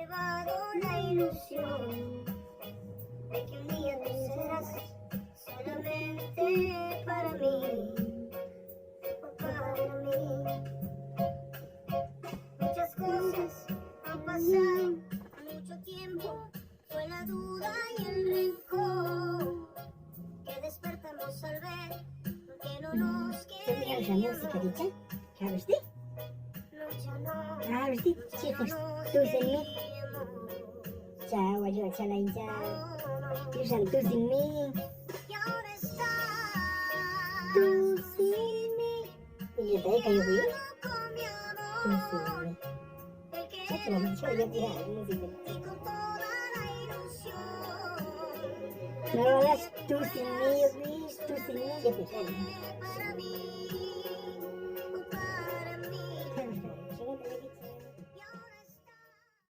llevado la ilusión de que un día tú serás solamente para mí, o para mí. Muchas cosas han pasado, mucho tiempo, fue la duda y el rencor que despertamos al ver que no nos Lubię queríamos. muzykę, wiecie? Każdy? No, Każdy? Cicho, tu sin mí. Chao, yo, chalay, chao. Yusan, tu sin mí. y ahora está Tu sin mí. Y yo te cayó bien. con mi Tu sin amor, mí. el que Chacho, la bicho, yo tira música. y con toda la ilusión No hablas tu sin mí, yo vi, tu sin mí, yo te para mí.